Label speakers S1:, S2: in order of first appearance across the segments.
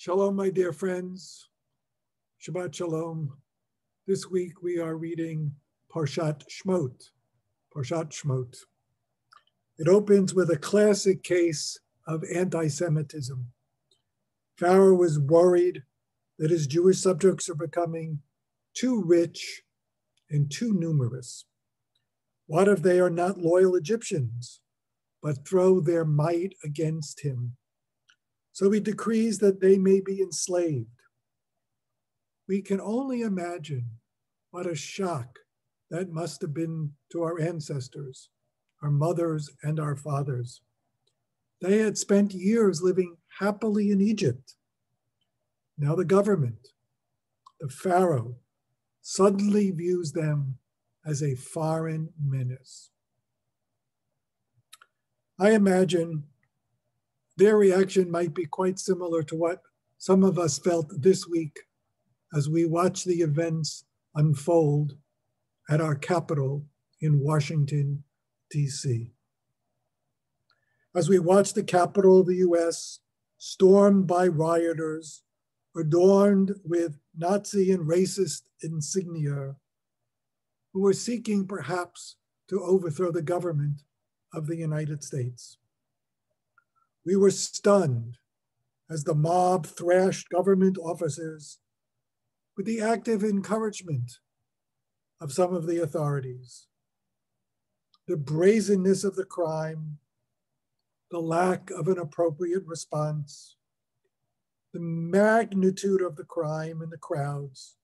S1: Shalom, my dear friends. Shabbat Shalom. This week we are reading Parshat Shemot. It opens with a classic case of anti-Semitism. Pharaoh was worried that his Jewish subjects are becoming too rich and too numerous. What if they are not loyal Egyptians, but throw their might against him? So he decrees that they may be enslaved. We can only imagine what a shock that must have been to our ancestors, our mothers and our fathers. They had spent years living happily in Egypt. Now the government, the Pharaoh, suddenly views them as a foreign menace. I imagine their reaction might be quite similar to what some of us felt this week as we watched the events unfold at our Capitol in Washington, D.C. As we watched the Capitol of the U.S. stormed by rioters, adorned with Nazi and racist insignia, who were seeking perhaps to overthrow the government of the United States. We were stunned as the mob thrashed government officers with the active encouragement of some of the authorities. The brazenness of the crime, the lack of an appropriate response, the magnitude of the crime in the crowds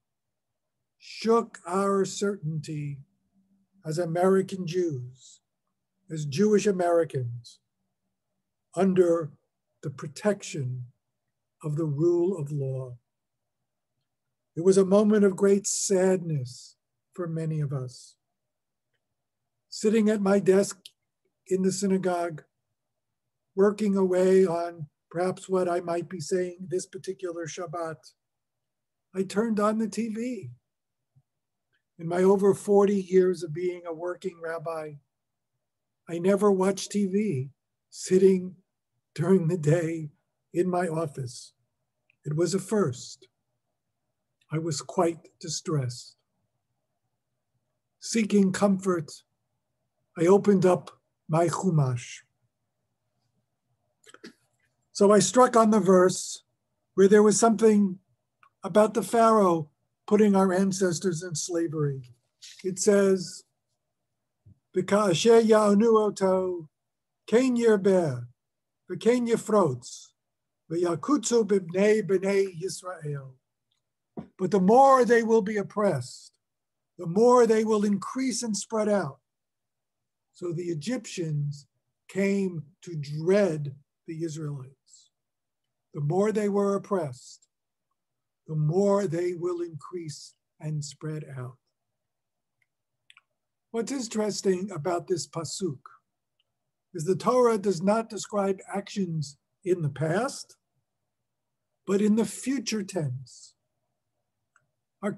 S1: shook our certainty as American Jews, as Jewish Americans, under the protection of the rule of law. It was a moment of great sadness for many of us. Sitting at my desk in the synagogue, working away on perhaps what I might be saying this particular Shabbat, I turned on the TV. In my over 40 years of being a working rabbi, I never watched TV sitting during the day in my office. It was a first. I was quite distressed. Seeking comfort, I opened up my Chumash. So I struck on the verse where there was something about the Pharaoh putting our ancestors in slavery. It says, "V'ka'asher ya'anu oto, ken yirbeh, v'ken yifrotz, v'yakutzu b'bnei Yisrael." But the more they will be oppressed, the more they will increase and spread out. So the Egyptians came to dread the Israelites. The more they were oppressed, the more they will increase and spread out. What's interesting about this pasuk is the Torah does not describe actions in the past, but in the future tense. Our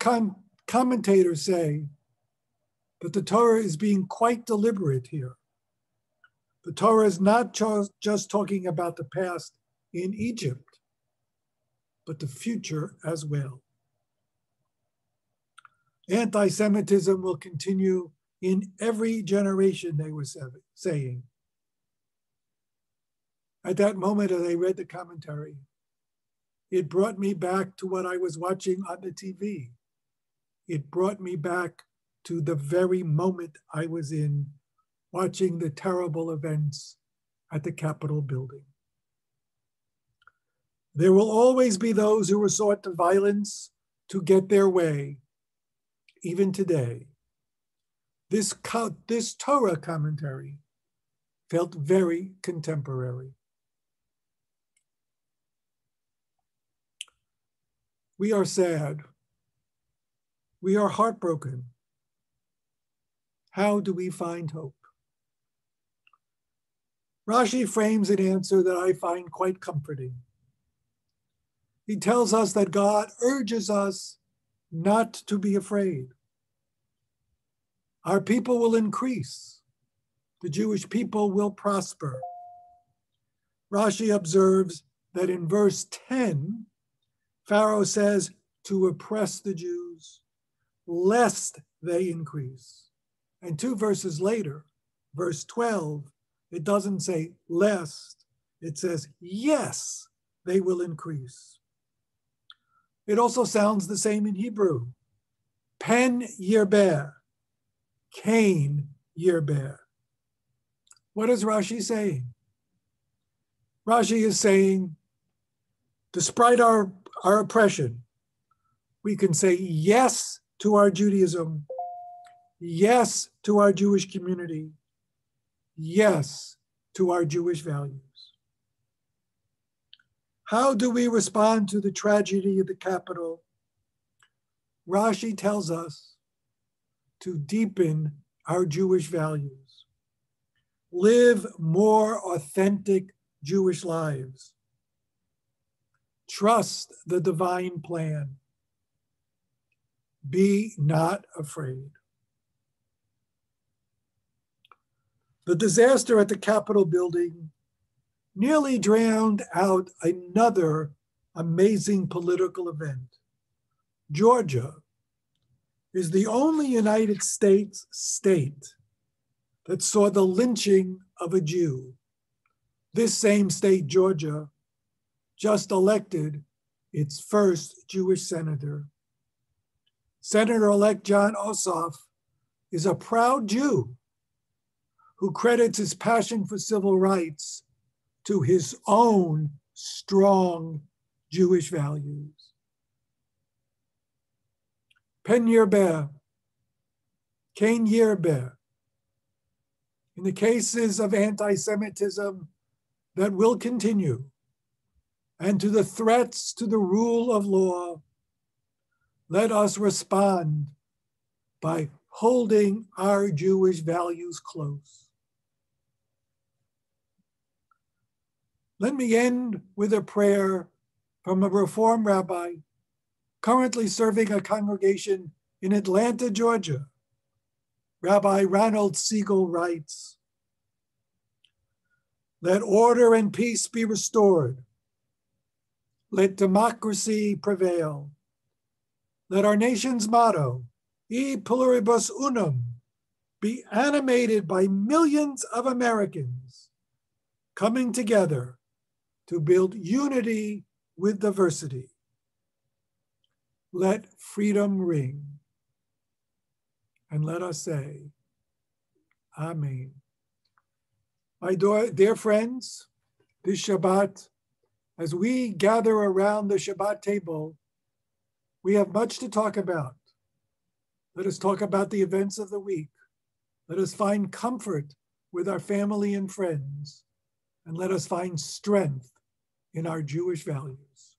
S1: commentators say that the Torah is being quite deliberate here. The Torah is not just talking about the past in Egypt, but the future as well. Anti-Semitism will continue in every generation, they were saying. At that moment, as I read the commentary, it brought me back to what I was watching on the TV. It brought me back to the very moment I was in, watching the terrible events at the Capitol building. There will always be those who resort to violence to get their way, even today. This Torah commentary felt very contemporary. We are sad. We are heartbroken. How do we find hope? Rashi frames an answer that I find quite comforting. He tells us that God urges us not to be afraid. Our people will increase. The Jewish people will prosper. Rashi observes that in verse 10, Pharaoh says to oppress the Jews, lest they increase. And 2 verses later, verse 12, it doesn't say lest, it says yes, they will increase. It also sounds the same in Hebrew. Pen yirbeh, Cain yirbeh. What is Rashi saying? Rashi is saying, despite our oppression, we can say yes to our Judaism, yes to our Jewish community, yes to our Jewish values. How do we respond to the tragedy of the capital? Rashi tells us to deepen our Jewish values, live more authentic Jewish lives, trust the divine plan, be not afraid. The disaster at the Capitol building nearly drowned out another amazing political event. Georgia is the only United States state that saw the lynching of a Jew. This same state, Georgia, just elected its first Jewish senator. Senator-elect John Ossoff is a proud Jew who credits his passion for civil rights to his own strong Jewish values. Pen yirbeh, Cain yirbeh. In the cases of anti-Semitism that will continue, and to the threats to the rule of law, let us respond by holding our Jewish values close. Let me end with a prayer from a Reform rabbi currently serving a congregation in Atlanta, Georgia. Rabbi Ronald Siegel writes, "Let order and peace be restored. Let democracy prevail. Let our nation's motto, E pluribus unum, be animated by millions of Americans coming together to build unity with diversity. Let freedom ring." And let us say, Amen. My dear friends, this Shabbat, as we gather around the Shabbat table, we have much to talk about. Let us talk about the events of the week. Let us find comfort with our family and friends, and let us find strength in our Jewish values.